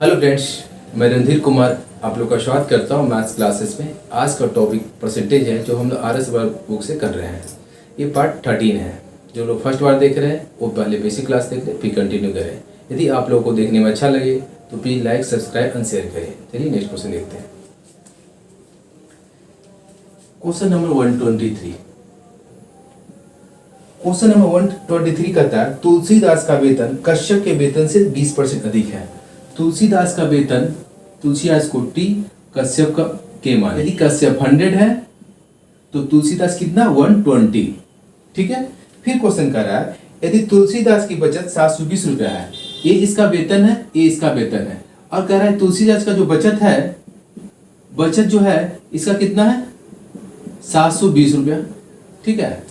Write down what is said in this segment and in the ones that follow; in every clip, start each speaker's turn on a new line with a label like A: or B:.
A: Hello friends, मैं रणधीर कुमार आप लोग का स्वागत करता हूँ मैथ्स क्लासेस में। आज का टॉपिक परसेंटेज है जो हम लोग RS वर्क बुक से कर रहे हैं। ये पार्ट 13 है। जो लोग फर्स्ट बार देख रहे हैं वो पहले बेसिक क्लास देख लें, फिर कंटिन्यू करें। यदि आप लोगों को देखने में अच्छा लगे तो please like, subscribe and share करें। चलिए नेक्स्ट क्वेश्चन देखते हैं। Question number 123। क्वेश्चन नंबर 123 कहता है तुलसीदास का वेतन कश्यप के वेतन से 20% अधिक है। तुलसीदास का वेतन, तुलसीदास को T, कश्यप का K मान। यदि कश्यप 100 है तो तुलसीदास कितना 120। ठीक है। फिर क्वेश्चन कर रहा है यदि तुलसीदास की बचत 720 रुपया है, ये इसका वेतन है, ये इसका वेतन है, और कह रहा है तुलसीदास का जो बचत है, बचत जो है इसका कितना है 720 रुपया। ठीक है।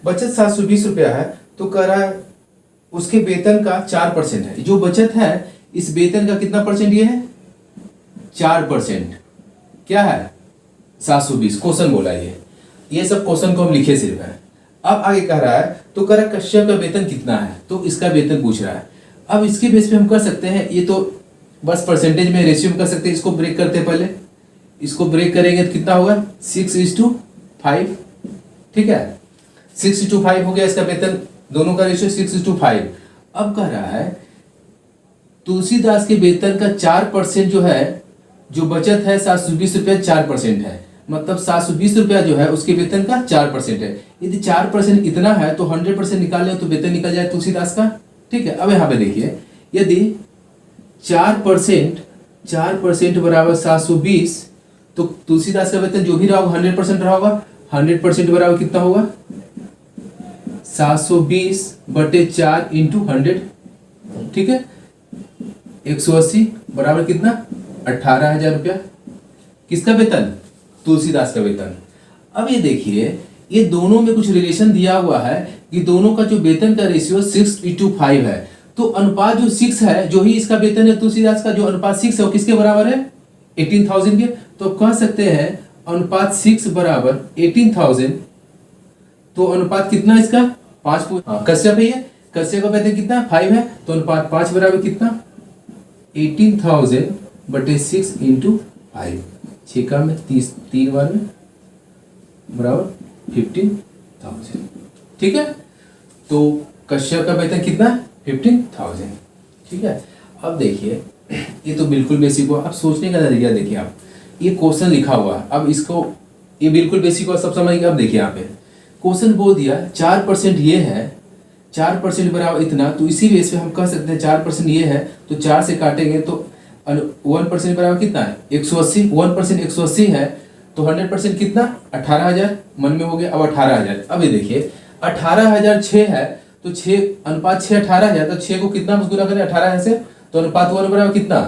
A: बचत 720 रुपया है तो कह रहा है उसके वेतन का 4% है। जो बचत है इस वेतन का कितना परसेंट ये है 4%। क्या है 720। क्वेश्चन बोला ये सब क्वेश्चन को हम लिखे सिर्फ है। अब आगे कह रहा है तो कह रहा है कश्यप का वेतन कितना है, तो इसका वेतन पूछ रहा है। अब इसके बेस पे हम कर सकते हैं, ये तो बस परसेंटेज में रेशियो में कर सकते हैं। इसको ब्रेक करते हैं, पहले इसको ब्रेक करेंगे तो कितना होगा 6:5। ठीक है, 6:5 हो गया इसका वेतन, दोनों का रेशियो 6:5। अब कह रहा है तुलसीदास के वेतन का 4% जो है, जो बचत है 720 रुपया 4% है, मतलब 720 रुपया जो है उसके वेतन का 4% है। यदि 4% इतना है तो 100% निकालें तो वेतन निकल जाए तुलसीदास का। ठीक है। अब यहाँ पे देखिए यदि 4% बराबर 720 तो तुलसीदास का वेतन जो भी रहा होगा 100% रहा होगा। 100% बराबर कितना होगा 720/4 × 100। ठीक है, 180 बराबर कितना 18,000 रुपया। किसका वेतन तुलसीदास का वेतन। अब ये देखिए ये दोनों में कुछ रिलेशन दिया हुआ है कि दोनों का जो वेतन का रेशियो 6:5 है। तो अनुपात जो 6 है, जो ही इसका वेतन है तुलसीदास का, जो अनुपात 6 है वो किसके बराबर है 18,000 के। तो कह सकते हैं अनुपात 6 बराबर 18,000। तो अनुपात कितना इसका 5। कश्यप है ये, कश्यप का वेतन कितना 5 है, तो अनुपात 5 बराबर कितना 18,000/6 × 5। 6 का में 30, 3 बार में बराबर 15,000। ठीक है। तो कश्यप का वेतन कितना 15,000। ठीक है। अब देखिए ये तो बिल्कुल बेसिक हुआ। अब सोचने का नजरिया देखिए आप, ये क्वेश्चन लिखा हुआ है, अब इसको ये बिल्कुल बेसिक हुआ, सब समझ गए। अब देखिए यहाँ पे क्वेश्चन बोल दिया 4% ये है, 4% बराबर इतना, तो इसी बेस पे हम कह सकते हैं 4% ये है तो 4 से काटेंगे तो 1% बराबर कितना है 180। 1% 180 है तो 100% कितना 18,000 मन में हो गया। अब 18,000, अब ये देखिए 18,000 6 है तो 6 अनुपात 6 18,000, तो 6 को कितना गुना करें 18,000 से, तो अनुपात 1 बराबर कितना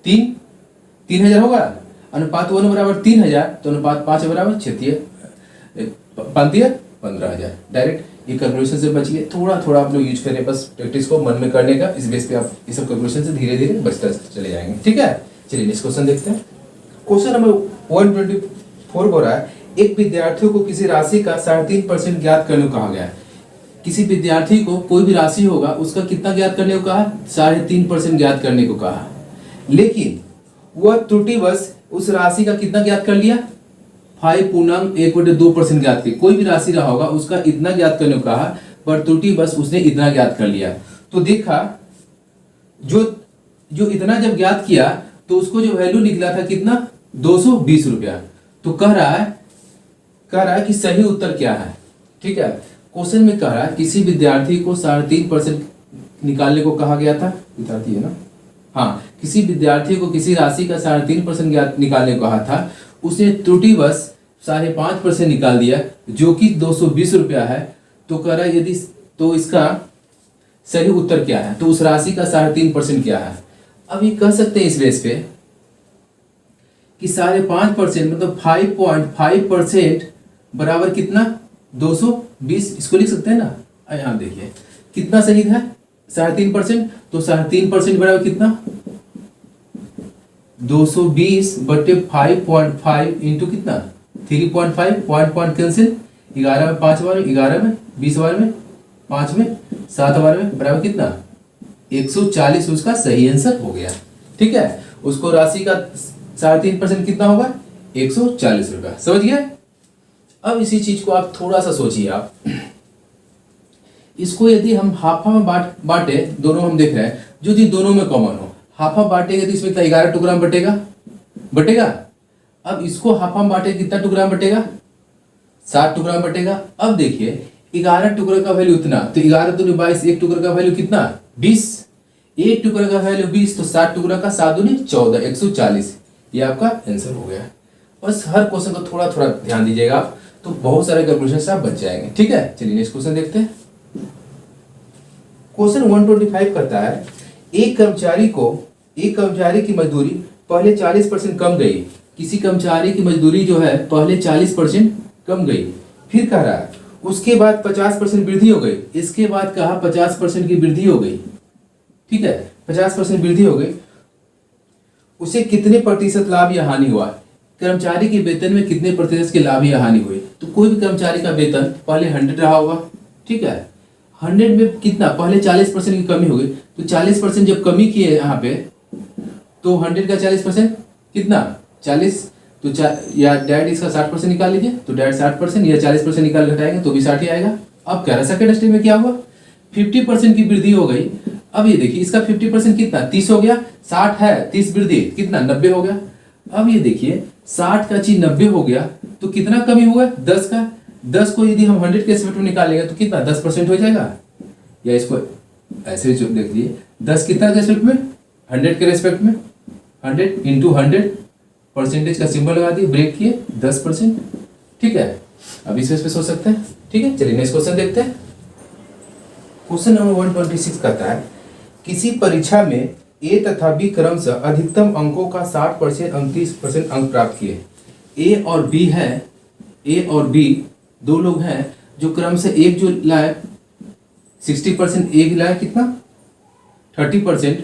A: 3,000 होगा। अनुपात 1 बराबर 3,000 तो अनुपात 5 बराबर 15,000। डायरेक्ट ये कैलकुलेशन से बच गए। थोड़ा थोड़ा आप लोग यूज करें, बस प्रैक्टिस को मन में करने का। इस बेस पे आप ये सब कैलकुलेशन से धीरे धीरे बचते चले जाएंगे। ठीक है। चलिए नेक्स्ट क्वेश्चन देखते हैं। क्वेश्चन नंबर 124 बोल रहा है एक विद्यार्थी को किसी राशि का 3.5% ज्ञात करने को कहा गया है। किसी विद्यार्थी को कोई भी राशि होगा उसका कितना ज्ञात करने को कहा 3.5% ज्ञात करने को कहा, लेकिन वह त्रुटिवश उस राशि का कितना ज्ञात कर लिया 5.1/2% ज्ञात की। कोई भी राशि रहा होगा उसका इतना ज्ञात करने को कहा, पर त्रुटि बस उसने इतना ज्ञात कर लिया। तो देखा जो इतना जब ज्ञात किया तो उसको जो वैल्यू निकला था कितना 220 रुपया। तो कह रहा है कि सही उत्तर क्या है। ठीक है। क्वेश्चन में कह रहा है किसी विद्यार्थी को 3.5% निकालने को कहा गया था। विद्यार्थी है ना, हाँ, किसी विद्यार्थी को किसी राशि का 3.5% ज्ञात निकालने को कहा था, उसने त्रुटिवश 5.5% निकाल दिया जो कि 220 रुपया है। तो कह रहा है यदि तो इसका सही उत्तर क्या है, तो उस राशि का 3.5% क्या है। अब ये कह सकते हैं इस बेस पे कि 5.5% मतलब 5.5% बराबर कितना 220। इसको लिख सकते हैं ना। यहाँ देखिए कितना सही है 3.5%, तो 3.5% बराबर कितना 220/5.5 इंटू कितना 3.5, पॉइंट कैंसिल, 11 में 5 बार, 11 में 20 बार में 5 में 7 बार में बराबर कितना 140 उसका सही आंसर हो गया। ठीक है, उसको राशि का 3.5% कितना होगा, 140 रुपया। समझ गए? अब इसी चीज को आप थोड़ा सा सोचिए। आप इसको यदि हम हाफा में बांटे, दोनों हम देख रहे हैं, जो चीज दोनों में कॉमन हो, हाफा बांटेंगे तो इसमें कितना 11 टुकड़ा में बटेगा। अब इसको हाफा में बांटे कितना टुकड़ा में बटेगा, 7 टुकड़ा में बटेगा। अब देखिए 11 टुकड़े का वैल्यू इतना, तो 11 दूनी 22, एक टुकड़े का वैल्यू कितना, 20। एक टुकड़े का वैल्यू 20, तो 7 टुकड़ा का 7 दूनी 14, 140। ये आपका आंसर हो गया। बस हर क्वेश्चन को थोड़ा थोड़ा ध्यान दीजिएगा आप, तो बहुत सारे कैलकुलेशन से आप बच जाएंगे। ठीक है, चलिए नेक्स्ट क्वेश्चन देखते हैं। क्वेश्चन 125 कहता है, एक कर्मचारी की मजदूरी पहले 40% कम गई। किसी कर्मचारी की मजदूरी जो है पहले 40% कम गई, फिर कह रहा है उसके बाद 50% वृद्धि हो गई। इसके बाद कहा 50% की वृद्धि हो गई। ठीक है, 50% वृद्धि हो गई, उसे कितने प्रतिशत लाभ या हानि हुआ। कर्मचारी के वेतन में कितने प्रतिशत की लाभ या हानि हुई। तो कोई भी कर्मचारी का वेतन पहले 100 रहा होगा। ठीक है, 100 में कितना, पहले 40% की कमी हो गई, तो 40% जब कमी किए यहाँ पे, तो 100 का 40% कितना, 40। तो या डायरेक्ट इसका 60% निकाल लीजिए, तो डायरेक्ट 60% या 40% निकाल घटाएंगे तो भी 60 ही आएगा। अब कह रहा सेकंड स्टेप में क्या हुआ, 50% की वृद्धि हो गई। अब ये देखिए इसका 50% कितना, 30 हो गया, 60 है, 30 वृद्धि कितना, 90 हो गया। अब ये देखिए 60 का चीज 90 हो गया, तो कितना कमी हुआ, 10 का। 10 को यदि हम 100 के रेस्पेक्ट में निकालेंगे तो कितना, 10% हो जाएगा। या इसको ऐसे देख लीजिए, 10 कितना के रेस्पेक्ट में, 100 के रेस्पेक्ट में, 100 इंटू 100 परसेंटेज का सिंबल लगा दिए, ब्रेक किए, 10%। ठीक है, अब इस पे सोच सकते हैं। ठीक है, चलिए नेक्स्ट क्वेश्चन देखते हैं। क्वेश्चन नंबर 126 कहता है, किसी परीक्षा में ए तथा बी क्रमशः अधिकतम अंकों का 60% और 30% अंक प्राप्त किए। ए और बी है, ए और बी दो लोग हैं जो क्रमशः एक जो लाए 60%, एक लाए कितना 30%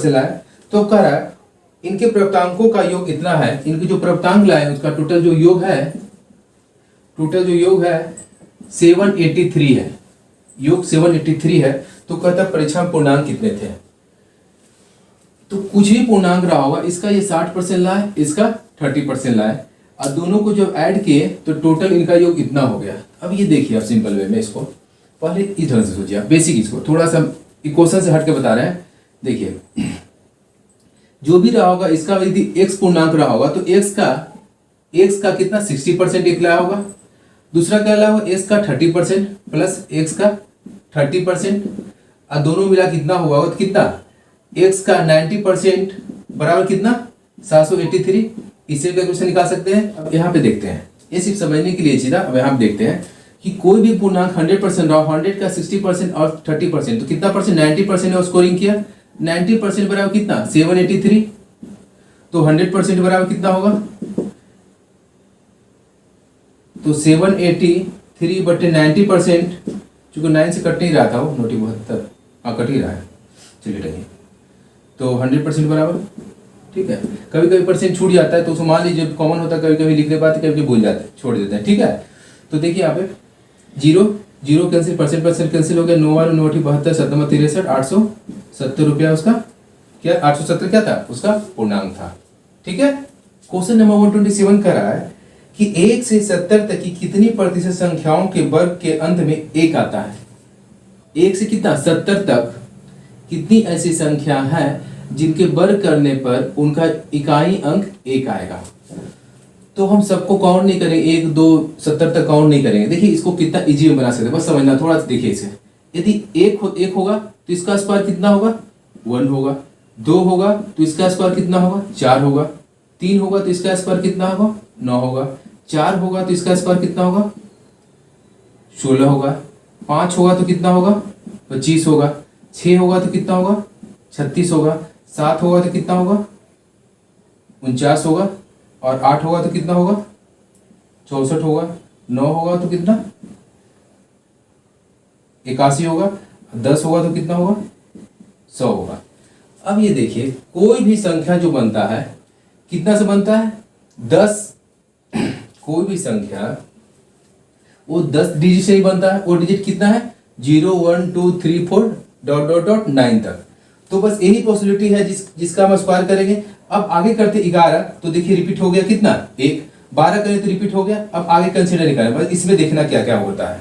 A: लाए। तो कह रहा है इनके प्राप्तांकों का योग इतना है, इनके जो प्राप्तांक लाए उसका टोटल जो योग है 783 है, योग 783 है। तो कहता परीक्षा में पूर्णांक कितने थे। तो कुछ भी पूर्णांक रहा होगा, इसका ये 60% लाए, इसका 30% लाए, और दोनों को जब ऐड किए तो टोटल इनका योग इतना हो गया। अब ये देखिए आप सिंपल वे में इसको पहले इस ढंग से सोचिए, बेसिक इसको थोड़ा सा इक्वेशन से हट के बता रहे हैं। देखिए जो भी रहा होगा, इसका यदि x पूर्णांक रहा होगा तो x का कितना 60% एक लाया होगा, दूसरा क्या लाया होगा x का 30% प्लस x का 30%, और दोनों मिला कितना हुआ तो कितना, x का 90% बराबर कितना 783। इससे कैलकुलेशन निकाल सकते हैं। अब यहाँ पे देखते हैं, ये सिर्फ समझने के लिए चीज। अब यहाँ पे देखते हैं कि कोई भी पूर्णांक 100% रहा, 100 का 60% और 30%, तो कितना परसेंट, 90% है, स्कोरिंग किया। 90% बराबर कितना 783, तो 100% बराबर कितना होगा, तो 783 बटे 90%, चूंकि 9 से कट नहीं रहा था वो, 972, हाँ कट ही रहा है, चलिए ठीक है, तो 100% बराबर। ठीक है, कभी कभी परसेंट छूट जाता है तो उसको मान लीजिए कॉमन होता है, कभी कभी लिख नहीं पाते, कभी कभी भूल जाते हैं, छोड़ देते हैं। ठीक है, तो देखिए यहाँ पे 0 कैंसिल, परसेंट कैंसिल हो गया, 9 9 72 7 63 870 रुपया उसका क्या, 870 क्या था उसका पूर्णांक था। ठीक है, क्वेश्चन नंबर 127 कर रहा है कि 1 से 70 तक की कितनी प्रतिशत संख्याओं के वर्ग के अंत में 1 आता है। 1 से कितना 70 तक कितनी ऐसी संख्या है जिनके वर्ग करने पर उनका इकाई अंक 1 आएगा। तो हम सबको काउंट नहीं करेंगे, 1 2 70 तक काउंट नहीं करेंगे। देखिए इसको कितना इजी में बना सकते हैं, बस समझना थोड़ा सा। देखिए इसे, यदि 1 होगा तो इसका स्क्वायर कितना होगा 1 होगा, 2 होगा तो इसका स्क्वायर कितना होगा 4 होगा, 3 होगा तो इसका स्क्वायर कितना होगा 9 होगा, 4 होगा तो इसका स्क्वायर कितना होगा 16 होगा, 5 होगा तो कितना होगा 25 होगा, 6 होगा तो कितना होगा 36 होगा, 7 होगा तो कितना होगा 49 होगा, और 8 होगा तो कितना होगा 64 होगा, 9 होगा तो कितना 81 होगा, 10 होगा तो कितना होगा 100 होगा। अब ये देखिए कोई भी संख्या जो बनता है कितना से बनता है 10, कोई भी संख्या वो 10 डिजिट से ही बनता है। वो डिजिट कितना है 0 1 2 3 4 ... 9 तक। तो बस यही पॉसिबिलिटी है जिसका हम स्क्वायर करेंगे। अब आगे करते 11, तो देखिए रिपीट हो गया कितना, 1। 12 करें तो रिपीट हो गया। अब आगे कंसिडर निकालें, बस इसमें देखना क्या क्या होता है।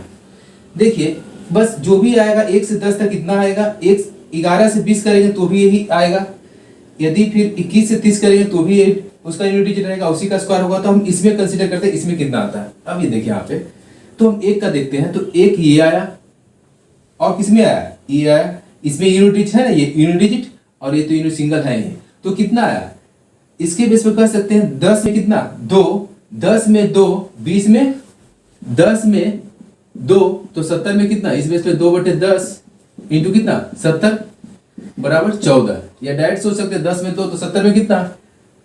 A: देखिए बस जो भी आएगा 1 से 10 तक कितना आएगा, 11 से 20 करेंगे तो भी यही आएगा। यदि फिर 21 से 30 करेंगे तो भी उसका यूनिट डिजिट रहेगा, उसी का स्क्वायर होगा। तो हम इसमें कंसीडर करते हैं, इसमें कितना आता है। अब ये देखिए यहाँ पे, तो हम 1 का देखते हैं, तो 1 ये आया और किसमें आया, ये आया। इसमें यूनिट डिजिट है ना, ये यूनिट डिजिट, और ये तो यूनिट सिंगल है ये, तो कितना आया। इसके बेस पे कह सकते हैं 10 में कितना, 2, 10 में 2, 20 में 10 में 2, तो 70 में कितना, इस बेस पे 2/10 इंटू कितना 70 बराबर 14। या डायरेक्ट सोच सकते हैं 10 में 2 तो 70 में कितना,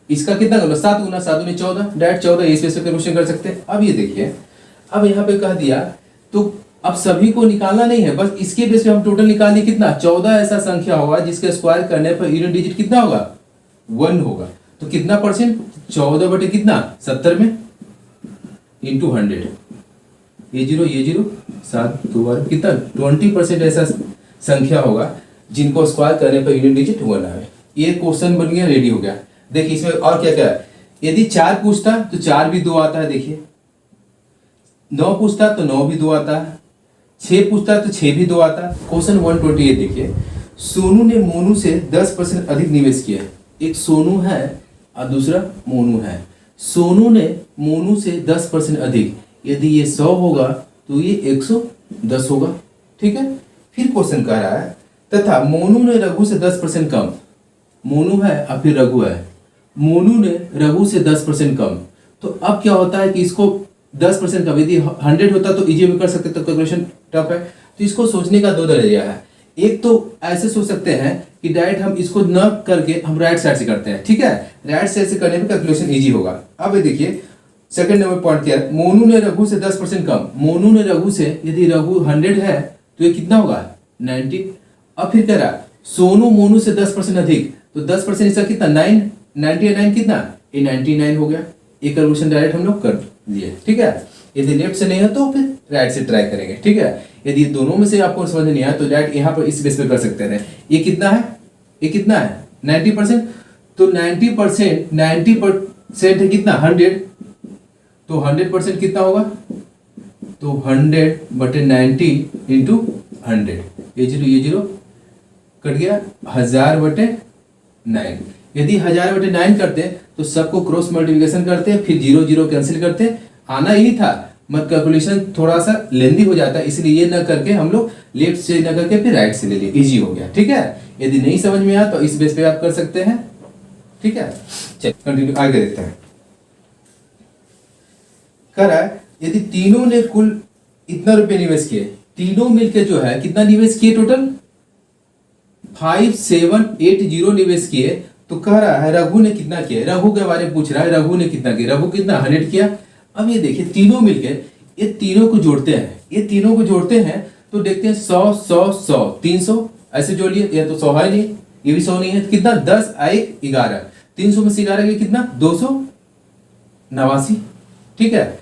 A: इसका कितना कर लो 7 गुना 7 में 14, डायरेक्ट 14 इस बेस पे क्वेश्चन कर सकते हैं। अब ये देखिए, अब यहाँ पे कह दिया तो अब सभी को निकालना नहीं है, बस इसके बेस पे हम टोटल निकालिए कितना, 14 ऐसा संख्या होगा जिसके स्क्वायर करने पर यूनिट डिजिट कितना होगा, 1 होगा। तो कितना परसेंट, 14 बटे कितना 70 में इंटू 100, ये जीरो 7 2 बार कितना 20% ऐसा संख्या होगा जिनको स्क्वायर करने पर यूनिट डिजिट 1 आए। ये क्वेश्चन बन गया, रेडी हो गया। देखिए इसमें और क्या क्या है, यदि 4 पूछता तो 4 भी 2 आता है, देखिए 9 पूछता तो 9 भी 2 आता है, 6 पूछता तो 6 भी 2 आता है। क्वेश्चन 128 देखिए, सोनू ने मोनू से 10% अधिक निवेश किया। एक सोनू है और दूसरा मोनू है। सोनू ने मोनू से 10% अधिक, यदि ये 100 होगा तो ये 110 होगा, ठीक है। फिर क्वेश्चन कह रहा है तथा मोनू ने रघु से 10% कम, मोनू है और फिर रघु है, मोनू ने रघु से 10% कम। तो अब क्या होता है कि इसको 10% कम, यदि 100 होता तो इजी में कर सकते, तो कैलकुलेशन टफ है। तो इसको सोचने का 2 नजरिया है। एक तो ऐसे सोच सकते हैं कि डायरेक्ट हम इसको न करके हम राइट साइड से करते हैं, ठीक है। राइट साइड से करने में कैलकुलेशन इजी होगा। अब ये देखिए सेकंड नंबर पॉइंट क्या है, मोनू ने रघु से 10% कम। मोनू ने रघु से, यदि रघु 100 है तो ये कितना होगा 90। अब फिर कह रहा सोनू मोनू से 10% अधिक, तो 10% इसका कितना 9, 99 कितना, ये 99 हो गया। ये कैलकुलेशन डायरेक्ट हम लोग कर लिए, ठीक है। यदि लेफ्ट से नहीं है तो फिर राइट से ट्राई करेंगे, ठीक है। यदि दोनों में से आपको समझ नहीं आया तो डायरेक्ट यहाँ पर इस बेस पे कर सकते हैं। ये कितना है, ये कितना है 90%, तो 90% है कितना 100, तो 100% कितना होगा, तो 100/90 इंटू 100, ये जीरो कट गया 1000/9। यदि 1000/9 करते तो सबको क्रॉस मल्टीप्लिकेशन करते, फिर 0 0 कैंसिल करते, आना ही था। मत कैलकुलेशन थोड़ा सा लेंदी हो जाता है, इसलिए ये न करके हम लोग लेफ्ट से न करके फिर राइट से ले लिए, इजी हो गया, ठीक है। यदि नहीं समझ में आया तो इस बेस पे आप कर सकते हैं, ठीक है। चलिए कंटिन्यू आगे देखते हैं। कह रहा है यदि तीनों ने कुल इतना रुपए निवेश किए, तीनों मिलकर जो है कितना निवेश किए, टोटल 5780 निवेश किए, तो कह रहा है रघु ने कितना किया। रघु के बारे में पूछ रहा है, रघु ने कितना किया, रघु कितना 100 किया। अब ये देखिए तीनों मिलकर ये तीनों को जोड़ते हैं, ये तीनों को जोड़ते हैं तो देखते हैं 100 100 100 300 ऐसे जोड़ लिए। ये तो 100 है नहीं, ये भी 100 नहीं है, तो कितना 10 1 11, 300 में से 11 गया कितना 289, ठीक है।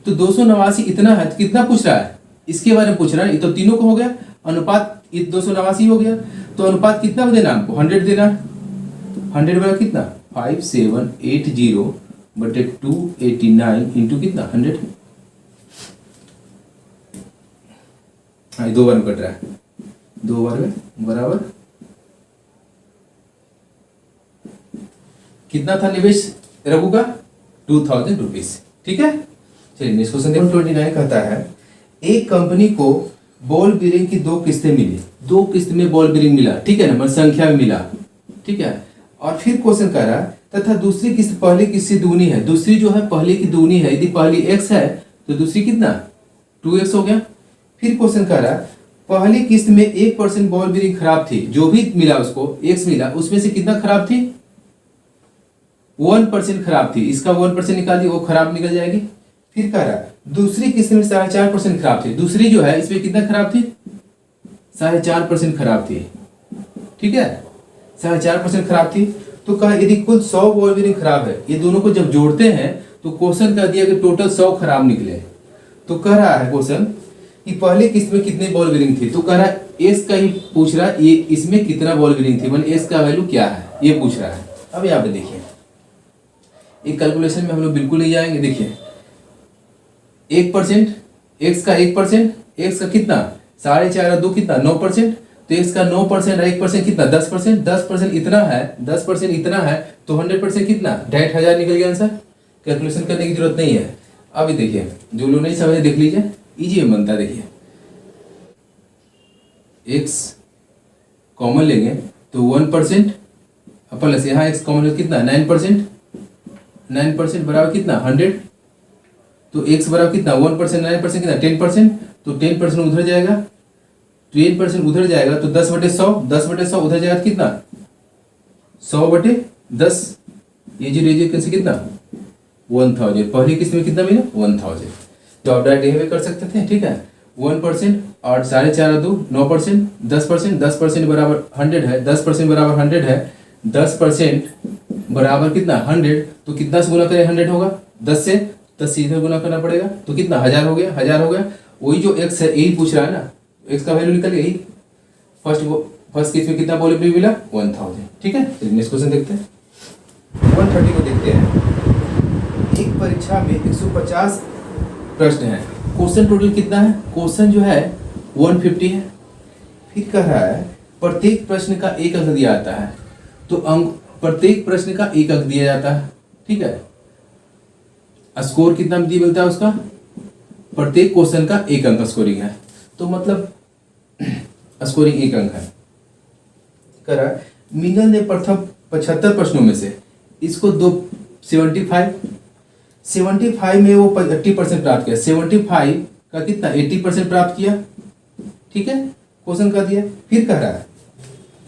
A: तो 289 इतना है, तो कितना पूछ रहा है, इसके बारे में पूछ रहा है। ये तो तीनों को हो गया, अनुपात 289 हो गया, तो अनुपात कितना देना हमको 100 देना। 100 बड़ा कितना 5780/289 इंटू कितना 100। हाँ 2 बार में कट रहा है, 2 बार में बराबर कितना था निवेश रघु का 2000 रुपीज, ठीक है। चलिए नेक्स्ट क्वेश्चन 29 कहता है एक कंपनी को बॉल बीरिंग की 2 किस्तें मिली, 2 किस्त में बॉल बीरिंग मिला, ठीक है ना, मतलब संख्या में मिला, ठीक है। और फिर क्वेश्चन कर रहा तथा दूसरी किस्त पहली किस्त से दूनी है, दूसरी जो है पहले की दूनी है। यदि पहली x है तो दूसरी कितना 2x हो गया। फिर क्वेश्चन कर रहा पहली किस्त में 1% बॉल बीरिंग खराब थी, जो भी मिला उसको x मिला, उसमें से कितना खराब थी 1% खराब थी, इसका 1% निकाल दी, वो खराब निकल जाएगी। फिर कह रहा दूसरी किस्त में 4.5% खराब थी, दूसरी जो है इसमें कितना खराब थी 4.5% खराब थी, ठीक है 4.5% खराब थी। तो कहा यदि कुल 100 बॉल बीरिंग खराब है, ये दोनों को जब जोड़ते हैं तो क्वेश्चन कर दिया कि टोटल 100 खराब निकले। तो कह रहा है क्वेश्चन कि पहले किस्त में कितने बॉल बीरिंग थी, तो कह रहा है एक्स का ही पूछ रहा है, ये इसमें कितना बॉल गिरिंग थी, एक्स का वैल्यू क्या है ये पूछ रहा है। अब यहाँ पे देखिए एक कैलकुलेशन में हम लोग बिल्कुल नहीं जाएंगे। देखिए 1%, एक्स का 1%, एक्स का कितना 4.5 और 2 कितना 9%, तो एक्स का 9% और 1% कितना 10%, 10% इतना है, 10% इतना है, तो 100% कितना 65,000 निकल गया आंसर। कैलकुलेशन करने की जरूरत नहीं है। अभी देखिए जो लोग नहीं समझे देख लीजिए, इजी में बनता है। देखिए एक्स कॉमन लेंगे तो 1% प्लस यहाँ एक्स कॉमन कितना 9%, 9% बराबर कितना 100, तो एक्स बराबर कितना 1% 9% कितना 10%, तो 10% उधर जाएगा, 10% उधर जाएगा तो 10/100, 10/100 उधर जाएगा तो कितना 100/10, ये जो कैसे कितना 1000, पहले किस्त में कितना मिला 1000। तो आप डायरेक्ट यही कर सकते थे, ठीक है। 1% और 4.5 और 2 9%, 10%, 10% बराबर 100 है, 10% बराबर 100 है, 10% बराबर कितना 100, तो कितना से गुना करें 100 होगा 10 से, 10 से इधर गुना करना पड़ेगा, तो कितना 1000 हो गया, 1000 हो गया। वही जो एक्स है यही पूछ रहा है ना, एक्स का वैल्यू निकल गया यही। फर्स्ट केस में कितना बॉल मिला 1000, ठीक है। नेक्स्ट क्वेश्चन देखते हैं, 130 को देखते हैं। एक परीक्षा में 150 प्रश्न है, क्वेश्चन टोटल कितना है, क्वेश्चन जो है 150 है। फिर कह रहा है प्रत्येक प्रश्न का एक अंक दिया जाता है, तो अंक प्रत्येक प्रश्न का एक अंक दिया जाता है, ठीक है। स्कोर कितना दिया मिलता है उसका, प्रत्येक क्वेश्चन का एक अंक स्कोरिंग है, तो मतलब स्कोरिंग एक अंक है। कह रहा है मिनल ने प्रथम 75 प्रश्नों में से इसको 75 में वो 80% प्राप्त किया, 75 का कितना 80% प्राप्त किया, ठीक है। क्वेश्चन कर दिया। फिर कह रहा है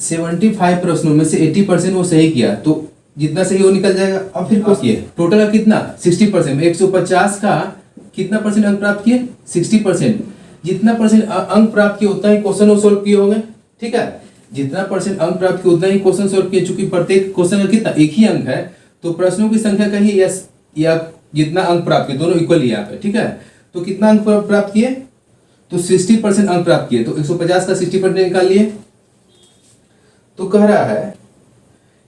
A: 75 प्रश्नों में से 80% वो सही किया, तो जितना सही वो निकल जाएगा। अब फिर क्वेश्चन किए टोटल का कितना 60%, 150 का कितना परसेंट अंक प्राप्त किए 60%, जितना परसेंट अंक प्राप्त किए उतना ही क्वेश्चन वो सोल्व किए होंगे, ठीक है। जितना परसेंट अंक प्राप्त किए उतना ही क्वेश्चन सोल्व किए, चूंकि प्रत्येक क्वेश्चन का कितना एक ही अंक है, तो प्रश्नों की संख्या कहिए या जितना अंक प्राप्त किए दोनों इक्वल ही यहाँ पे, ठीक है। तो कितना अंक प्राप्त किए, तो 60% अंक प्राप्त किए, तो 150 का 60% निकाल लिए। तो कह रहा है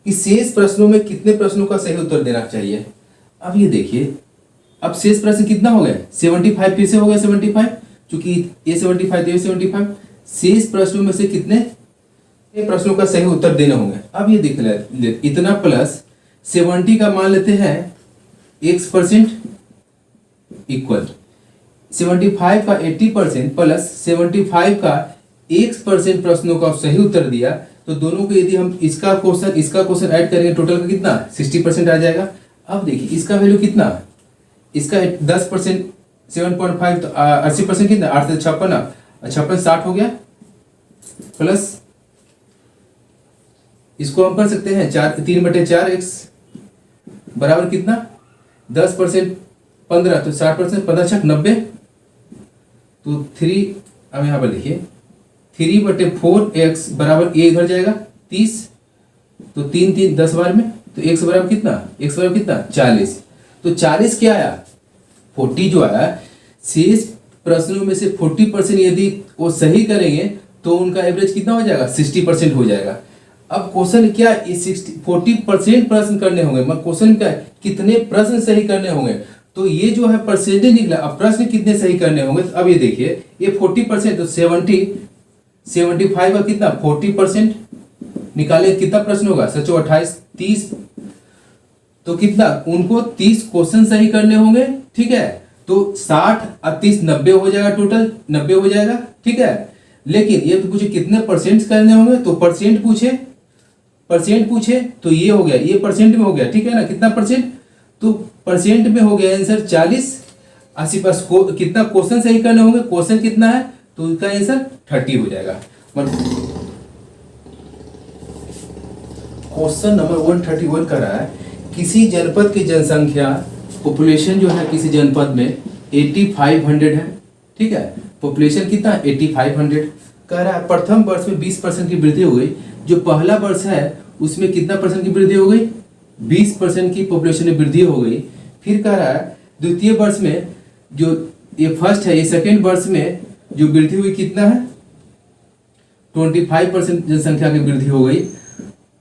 A: कि शेष प्रश्नों में कितने प्रश्नों का सही उत्तर देना चाहिए। अब ये देखिए, अब शेष प्रश्न कितना हो गया 75, फिर से हो गया 75, चूंकि ये 75 ये 75, शेष प्रश्नों में से कितने प्रश्नों का सही उत्तर देने होंगे। अब ये देख ले इतना प्लस 70 का मान लेते हैं x% इक्वल 75 का 80% प्लस 75 का x% प्रश्नों का सही उत्तर दिया, तो दोनों को यदि हम इसका क्वेश्चन ऐड करेंगे टोटल का कितना 60% आ जाएगा। अब देखिए इसका वैल्यू कितना, इसका 10% 7.5, तो 80% कितना 8 से 56 60 हो गया, प्लस इसको हम कर सकते हैं 3/4x बराबर कितना 10% 15, तो 60%, 15 90, तो 3। अब यहाँ पर देखिए 3/4x बराबर ये इधर जाएगा 30, तो 3 3 10 बार में, तो x बराबर कितना 40, तो 40 क्या आया 40 जो आया। शेष प्रश्नों में से 40% यदि वो सही करेंगे तो उनका एवरेज कितना हो जाएगा 60% हो जाएगा। अब क्वेश्चन क्या 40% प्रश्न करने होंगे, मतलब क्वेश्चन क्या कितने प्रश्न सही करने होंगे, तो ये जो है परसेंटेज निकला। अब प्रश्न कितने सही करने होंगे, तो अब ये देखिए ये 40%, तो 75 का कितना 40% निकाले, कितना प्रश्न होगा 28 30, तो कितना उनको 30 क्वेश्चन सही करने होंगे, ठीक है। तो 60 और 30 90 हो जाएगा, टोटल 90 हो जाएगा, ठीक है। लेकिन ये तो पूछे कितने परसेंट करने होंगे, तो परसेंट पूछे तो ये हो गया, ये परसेंट में हो गया, ठीक है ना। कितना परसेंट, तो परसेंट में हो गया आंसर 40। 80 कितना क्वेश्चन सही करने होंगे, क्वेश्चन कितना है, तो इसका आंसर 30 हो जाएगा। क्वेश्चन नंबर 131 कर रहा है किसी जनपद की जनसंख्या पॉपुलेशन जो है किसी जनपद में 8500 है, ठीक है। पॉपुलेशन कितना 8500 कह रहा है। प्रथम वर्ष में 20% की वृद्धि हो गई, जो पहला वर्ष है उसमें कितना परसेंट की वृद्धि हो गई 20% की पॉपुलेशन में वृद्धि हो गई। फिर कह रहा है द्वितीय वर्ष में, जो ये फर्स्ट है ये सेकेंड वर्ष में जो वृद्धि हुई कितना है 25% जनसंख्या की वृद्धि हो गई,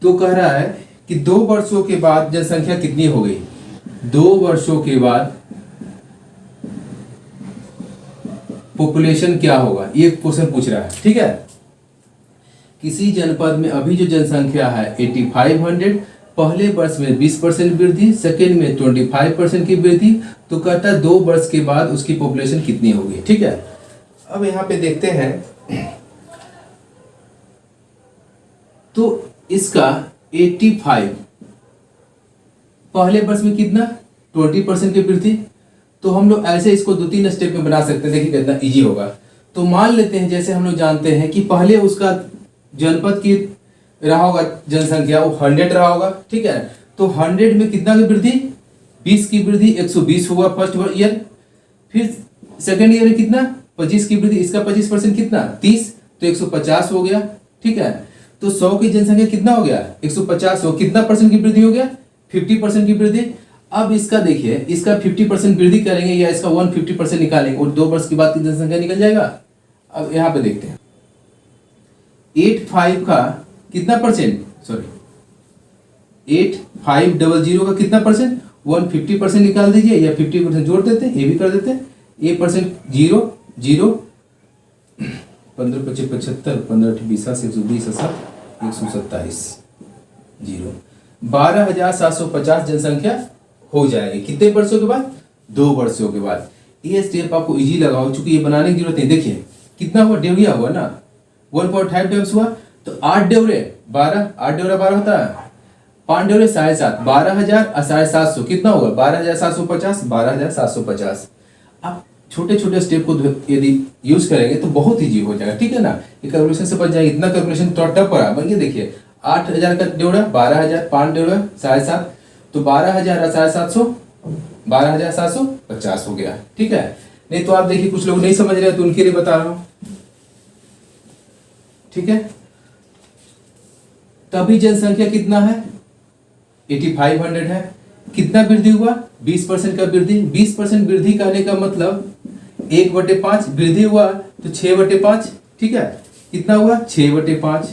A: तो कह रहा है कि 2 वर्षों के बाद जनसंख्या कितनी हो गई, 2 वर्षों के बाद पॉपुलेशन क्या होगा, ये क्वेश्चन पूछ रहा है। ठीक है, किसी जनपद में अभी जो जनसंख्या है 8500, पहले वर्ष में 20% वृद्धि, सेकेंड में 25% की वृद्धि, तो कहता है 2 वर्ष के बाद उसकी पॉपुलेशन कितनी होगी। ठीक है, अब यहाँ पे देखते हैं, तो इसका 85 पहले वर्ष में कितना 20% की वृद्धि, तो हम लोग ऐसे इसको 2-3 स्टेप में बना सकते हैं। देखिए कितना इजी होगा। तो मान लेते हैं, जैसे हम लोग जानते हैं कि पहले उसका जनपद की रहा होगा जनसंख्या, वो 100 रहा होगा। ठीक है, तो 100 में कितना की वृद्धि, 20 की वृद्धि, 120 हुआ फर्स्ट ईयर। फिर सेकेंड ईयर में कितना 25 की वृद्धि, इसका 25% कितना 30, तो 150 हो गया। ठीक है, तो 100 की जनसंख्या कितना हो गया 150 हो, कितना परसेंट की वृद्धि हो गया 50% की वृद्धि। अब इसका देखिए, इसका 50% वृद्धि करेंगे या इसका 150% निकालेंगे और 2 वर्ष के बाद की जनसंख्या निकल जाएगा। अब यहाँ पे देखते हैं 85 का कितना परसेंट, सॉरी 8500 का कितना परसेंट 150% निकाल दीजिए या 50% जोड़ देते हैं, ये भी कर देते हैं। ए परसेंट 0 0 15 25 75 15 20 120 127 0 12,750 जनसंख्या हो जाएगी। कितने वर्षों के बाद 2 वर्षों के बाद। ये स्टेप आपको इजी लगा हो, चूंकि ये बनाने की जरूरत नहीं। देखिए कितना हुआ, डेवरिया हुआ ना, 1.5 टाइम्स हुआ, तो 8 डेवरे 12, 8 डेवरा 12 होता है, 5 डेवरे 7.5, 12,000 और 750 कितना होगा 12,750, 12,750। आप छोटे छोटे स्टेप को यदि यूज करेंगे तो बहुत ईजी हो जाएगा। ठीक है ना, ये कैलकुलेशन से बच जाएगी। इतना कैलकुलेशन थोड़ा टफ पड़ा, बल्कि देखिए 8,000 का डेवरा 12,000, 5 डेवरा 7.5, तो 12,000 और 750 12,750 हो गया। ठीक है, नहीं तो आप देखिए कुछ लोग नहीं समझ रहे तो उनके लिए बता रहा हूं। ठीक है, तभी जनसंख्या कितना है 8500 है। कितना वृद्धि हुआ 20% का वृद्धि। 20% वृद्धि करने का मतलब 1/5 वृद्धि हुआ तो 6/5। ठीक है, कितना हुआ 6/5।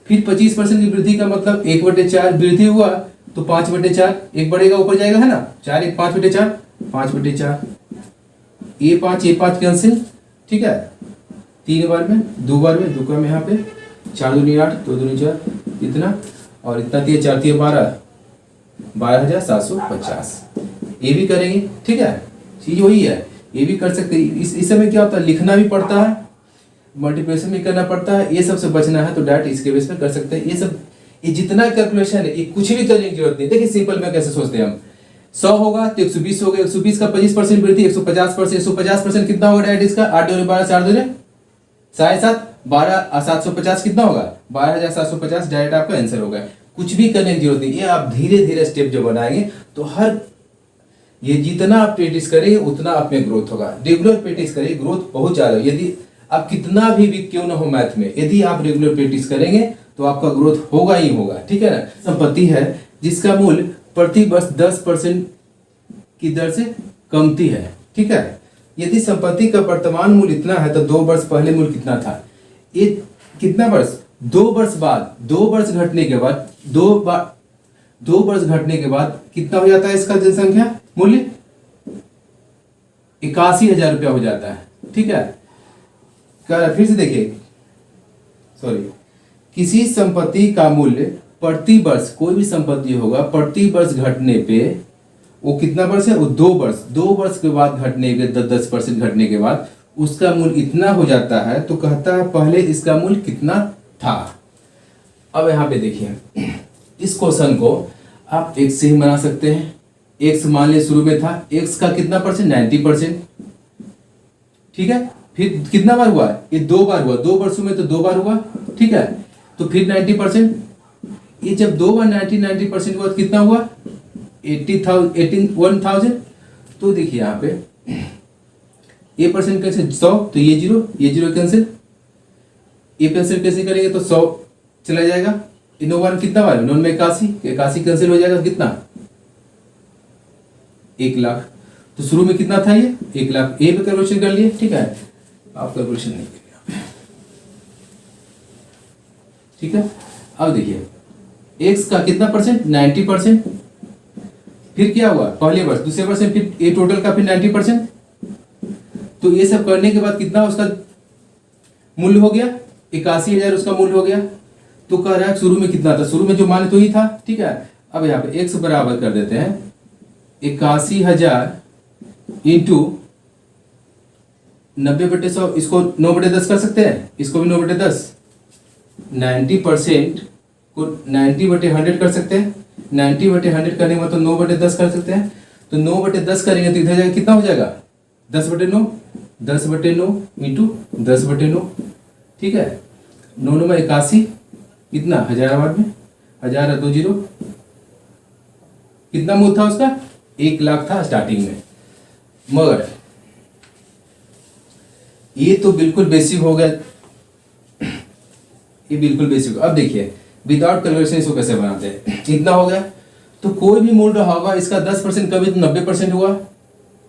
A: फिर 25% की वृद्धि का मतलब 1/4 वृद्धि हुआ तो 5/4, एक बढ़ेगा ऊपर जाएगा है ना, 4 1 5/4 5/4। ये 5 कैंसिल। ठीक है, 3 बार में 2 बार में 2 में यहाँ पे 4 दूनी 8 2 दूनी 4 इतना, और इतना 3 4 3 12 12,750। ये भी करेंगे। ठीक है, चीज वही है, ये भी कर सकते हैं। इस समय क्या होता है, लिखना भी पड़ता है, मल्टीप्लिकेशन भी करना पड़ता है, ये सबसे बचना है तो डायरेक्ट इसके बेस पे कर सकते हैं। ये सब, ये जितना कैलकुलेशन है ये कुछ भी करने की जरूरत नहीं। देखिए सिंपल में कैसे सोचते हैं हम, 100 होगा तो 120 हो गया, 120 का 25% वृद्धि 150%, 150% कितना होगा डायरेक्ट इसका 8 2 12 4 2 7.5 12,750 कितना होगा 12,750 डायरेक्ट आपका आंसर होगा। कुछ भी करने की जरूरत नहीं, ये आप धीरे धीरे स्टेप जो बनाएंगे तो हर, ये जितना आप प्रैक्टिस करेंगे उतना आप में ग्रोथ होगा। रेगुलर प्रैक्टिस करिए, ग्रोथ बहुत ज्यादा। यदि आप कितना भी वीक क्यों ना हो मैथ में, यदि आप रेगुलर प्रैक्टिस करेंगे तो आपका ग्रोथ होगा ही होगा। ठीक है ना, संपत्ति है जिसका मूल्य प्रति वर्ष 10% की दर से कमती है। ठीक है, यदि संपत्ति का वर्तमान मूल्य इतना है तो 2 वर्ष पहले मूल्य कितना था, ये कितना वर्ष 2 वर्ष बाद, 2 वर्ष घटने के बाद 2 वर्ष घटने के बाद कितना हो जाता है इसका जनसंख्या मूल्य 81,000 रुपया हो जाता है। ठीक है, फिर से देखिए, सॉरी, किसी संपत्ति का मूल्य प्रति वर्ष, कोई भी संपत्ति होगा प्रति वर्ष घटने पे, वो कितना वर्ष है वो 2 वर्ष, 2 वर्ष के बाद घटने के 10% घटने के बाद उसका मूल्य इतना हो जाता है, तो कहता है पहले इसका मूल्य कितना था। अब यहाँ पे देखिए, इस क्वेश्चन को आप x से ही बना सकते हैं। x मान लिया शुरू में था, x का कितना परसेंट 90%। ठीक है, फिर कितना बार हुआ, ये 2 बार हुआ, 2 वर्षों में तो 2 बार हुआ। ठीक है, तो फिर 90%, ये जब 2 बार 90% हुआ तो कितना हुआ 1,000। तो देखिए यहाँ पे ये परसेंट कैसे 100, तो ये 0 कैंसिल, ये कैंसिल कैसे करेंगे तो 100 चला जाएगा। इनोवन कितना बार 9 में 81 कैंसिल हो जाएगा, कितना 1 लाख। तो शुरू में कितना था ये 1 लाख, ये भी कैलकुलेशन कर लिए। ठीक है, आप कैलकुलेशन नहीं करिए, ठीक है। अब देखिए x का कितना परसेंट, 90%। फिर क्या हुआ, पहले वर्ष, दूसरे वर्ष में फिर ये टोटल का फिर 90%। तो ये सब करने के बाद कितना उसका मूल्य हो गया, 81,000 उसका मूल्य हो गया। तो कह रहा है शुरू में कितना था, शुरू में जो मान तो ही था, ठीक है। अब यहाँ पे x बराबर कर देते हैं 81,000 इंटू 90/100, इसको 9/10 कर सकते हैं, इसको भी 9/10। 90% को 90/100 कर सकते हैं, 90/100 करने में तो 9/10 कर सकते हैं। तो 9/10 करेंगे तो इधर जाएगा कितना हो जाएगा, 10/9, 10/9 इंटू 10/9, ठीक है। 9 9 81, कितना, 1000 बाद में 1000 2 0, कितना मूल्य था उसका, 1 लाख था स्टार्टिंग में। मगर ये तो बिल्कुल बेसिक हो गया, ये बिल्कुल बेसिक। अब देखिए विदाउट कैलकुलेशन इसको कैसे बनाते हैं। इतना हो गया, तो कोई भी मूल्य रहा होगा इसका 10% कभी तो 90% हुआ,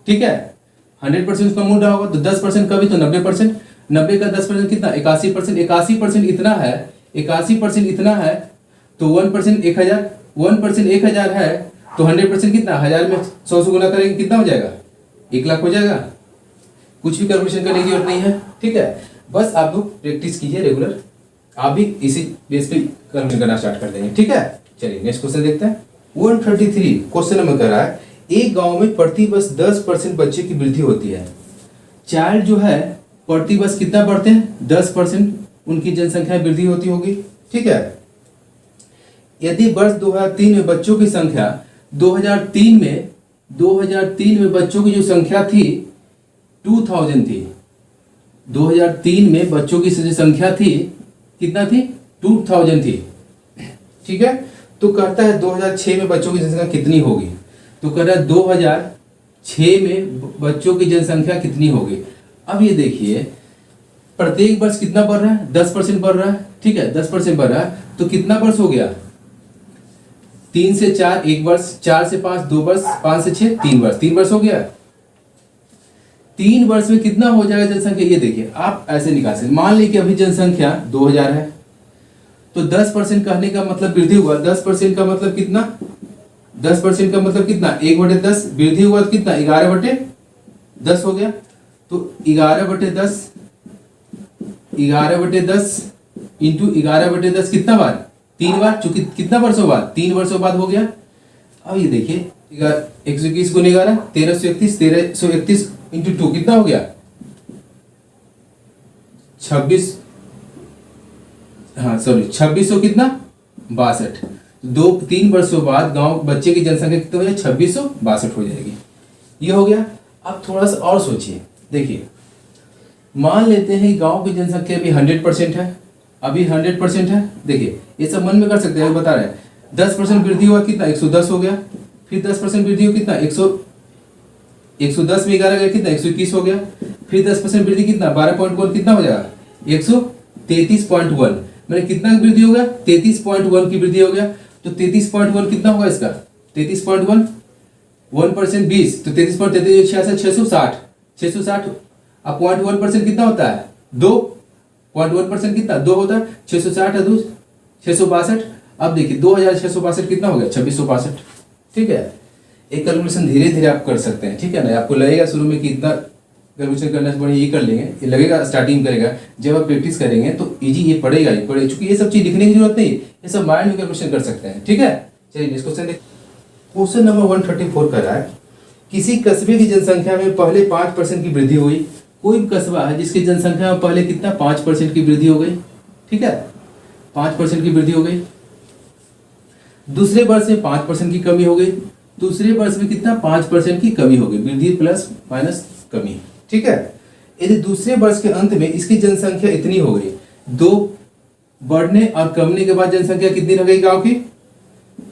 A: ठीक है। 100% उसका मूल्य रहा होगा तो 10% कभी तो 90%, 90 का 10% कितना, 81%। 81% इतना है, 81% इतना है, तो 1% 1000, 1% 1000 है, तो 100% कितना, 1000 में 100 से गुना करेंगे कितना हो जाएगा, 1 लाख हो जाएगा। कुछ भी कैलकुलेशन करने की जरूरत नहीं है, ठीक है। बस आप लोग प्रैक्टिस कीजिए रेगुलर, आप भी इसी बेस पे कैलकुलेशन करना स्टार्ट कर देंगे, ठीक है। चलिए नेक्स्ट क्वेश्चन देखते हैं। 133 क्वेश्चन नंबर कर रहा है, एक गांव में प्रति वर्ष 10% बच्चे की वृद्धि होती है। चाइल्ड जो है प्रति वर्ष कितना बढ़ते हैं, 10% उनकी जनसंख्या वृद्धि होती होगी, ठीक है। यदि वर्ष 2003 में बच्चों की संख्या 2003 में बच्चों की जो संख्या थी 2000 थी, 2003 में बच्चों की जो संख्या थी कितना थी, 2000 थी, ठीक है। तो कहता है 2006 में बच्चों की जनसंख्या कितनी होगी। तो कह रहा है 2006 में बच्चों की जनसंख्या कितनी होगी। अब ये देखिए प्रत्येक वर्ष कितना बढ़ रहा है, 10% बढ़ रहा है, ठीक है, 10% बढ़ रहा है। तो कितना वर्ष हो गया, 3 से 4 1 वर्ष, 4 से 5 2 वर्ष, 5 से 6 3 वर्ष, 3 वर्ष हो गया। 3 वर्ष में कितना हो जाएगा जनसंख्या, ये देखिए आप ऐसे निकाल सकते। मान लीजिए कि अभी जनसंख्या 2000 है, तो 10% कहने का मतलब वृद्धि हुआ, 10% का मतलब कितना, 10% का मतलब कितना, 1/10 वृद्धि हुआ तो कितना, 11/10 हो गया। तो 11/10 इंटू 11/10 कितना बार, 3 बार, चूंकि कितना वर्षों बाद, 3 वर्षों बाद हो गया। अब ये देखिए 121 गुने 11 1331, 1331 इंटू 2 कितना हो गया, 26, हाँ सॉरी 2600 कितना 62। 3 वर्षों बाद गांव बच्चे की जनसंख्या कितनी हो जाएगी, 2662 हो जाएगी। ये हो गया। अब थोड़ा सा और सोचिए, देखिए मान लेते हैं गांव की जनसंख्या अभी 100% है, अभी 100% है। देखिए ये सब मन में कर सकते हैं, बता रहे हैं 10% वृद्धि हुआ कितना, 110 हो गया। फिर 10% वृद्धि हो कितना, 110 में 11 गया कितना, 121 हो गया। फिर 10% वृद्धि कितना, 12.1 कितना हो जाएगा, 133.1। मैंने कितना वृद्धि हो गया, 33.1 की वृद्धि हो गया। तो 33.1 कितना होगा इसका, 33.1 1% 20, तो 33.33 660, 660। अब 0.1% कितना होता है, 2, 0.1% कितना 2 होता है, 660 2 662। अब देखिए 2662 कितना हो गया, 2662, ठीक है। एक कैलकुलेशन धीरे धीरे आप कर सकते हैं, ठीक है ना। आपको लगेगा शुरू में कि इतना कैलकुलेशन करना से बढ़िया ये कर लेंगे, ये लगेगा स्टार्टिंग करेगा। जब आप प्रैक्टिस करेंगे तो इजी ये पड़ेगा ही पड़ेगा, क्योंकि ये सब चीज लिखने की जरूरत नहीं, ये सब माइंड में कैलकुलेशन कर सकते हैं, ठीक है। चलिए नेक्स्ट क्वेश्चन देखिए। क्वेश्चन नंबर 134 कर रहा है, किसी कस्बे की जनसंख्या में पहले 5% की वृद्धि हुई। कोई भी कस्बा है जिसकी जनसंख्या में पहले कितना 5% की वृद्धि हो गई, ठीक है, 5% की वृद्धि हो गई। दूसरे वर्ष में 5% की कमी हो गई, दूसरे वर्ष में कितना 5% की कमी हो गई, वृद्धि प्लस माइनस कमी, ठीक है। यदि दूसरे वर्ष के अंत में इसकी जनसंख्या इतनी हो गई, 2 बढ़ने और कमने के बाद जनसंख्या कितनी रह गई गांव की,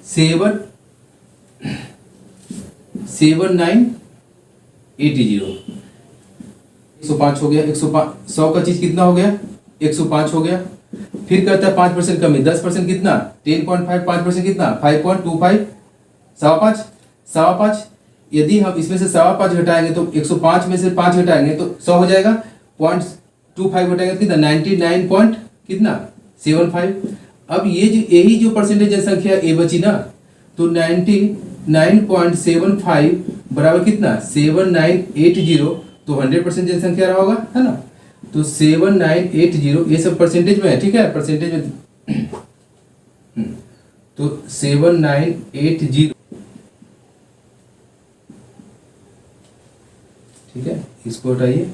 A: 7,980, 105 हो गया, 105 100 का चीज कितना हो गया, 105 हो गया। फिर कहता है 5% कमी, 10% कितना 10.5, 5% कितना 5.25, 5.5। यदि हम इसमें से 5.5 घटाएंगे तो 105 में से 5 घटाएंगे तो 100 हो जाएगा, 0.25 घटाएंगे कितना 99 कितना 75। अब ये जो यही जो परसेंटेज जनसंख्या ए बची ना, तो 99.75 बराबर कितना 7980, तो 100% जनसंख्या रहा होगा, है ना। तो 7980 ये सब परसेंटेज में है, ठीक है, परसेंटेज में तो 7980, ठीक है, इसको हटाइए,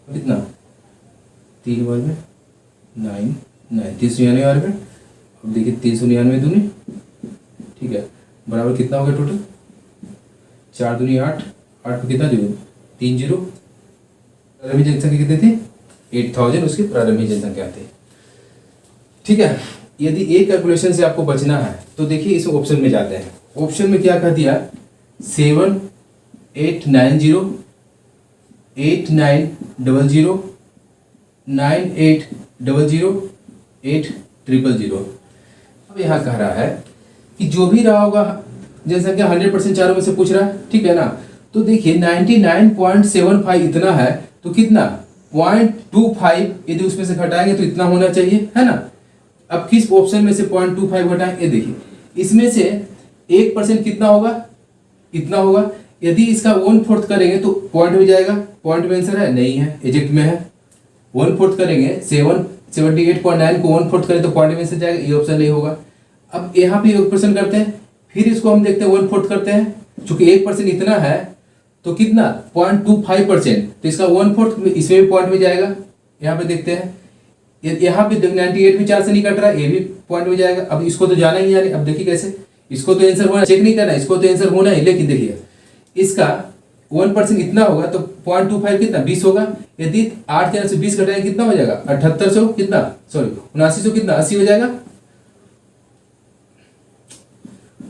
A: कितना 3 बार में 9 399 बार में, अब देखिए 399 दूनी, ठीक है, बराबर कितना हो गया टोटल 4 दूनी 8, 8 में कितना जो 3 जीरो, प्रारंभिक जनसंख्या कितनी थी 8000 उसकी प्रारंभिक जनसंख्या थी, ठीक है। यदि एक कैलकुलेशन से आपको बचना है तो देखिए इस ऑप्शन में जाते हैं। ऑप्शन में क्या कह दिया 7890 8900 9800 8000। अब यहाँ कह रहा है कि जो भी रहा होगा जनसंख्या 100% चारों में से पूछ रहा है, ठीक है ना। तो देखिए 99.75 इतना है, तो कितना 0.25 यदि उसमें से घटाएंगे तो इतना होना चाहिए, है ना। अब किस ऑप्शन में से 0.25 घटाएं, ये देखिए इसमें से 1% कितना होगा, इतना होगा। यदि इसका 1/4 करेंगे तो पॉइंट में जाएगा, पॉइंट में आंसर है नहीं है, एजेक्ट में है। 1/4 करेंगे 78.9 को 1/4 करें तो पॉइंट में आंसर जाएगा, ये ऑप्शन नहीं होगा। अब यहाँ पे 1% करते हैं, फिर इसको हम देखते हैं 1/4 करते हैं, चूंकि 1% इतना है तो कितना 0.25%, तो इसका 1/4 इसमें भी पॉइंट में जाएगा। यहाँ पे देखते हैं, यहाँ पे 98 भी 4 से नहीं कट रहा, ये भी पॉइंट में जाएगा। अब इसको तो जाना ही है, अब देखिए कैसे, इसको तो आंसर होना, चेक नहीं करना, इसको तो आंसर होना है, लेकिन देखिए इसका 1% इतना होगा तो 0.25 कितना 20 होगा। यदि 8 से 20 घटाएंगे कितना हो जाएगा 7800, कितना सॉरी 7900 कितना 80 हो जाएगा,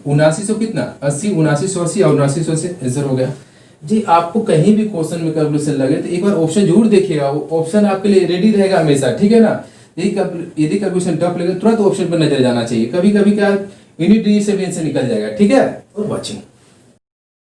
A: 7900 कितना 80, 7980 और 7980 आंसर हो गया जी। आपको कहीं भी क्वेश्चन में कैलकुलेशन लगे तो एक बार ऑप्शन जरूर देखिएगा, वो ऑप्शन आपके लिए रेडी रहेगा हमेशा, ठीक है ना। यदि कैलकुलेशन टफ लगे तुरंत ऑप्शन पर नजर जाना चाहिए, कभी कभी क्या यूनिट डी से भी आंसर निकल जाएगा, ठीक है। और वॉचिंग।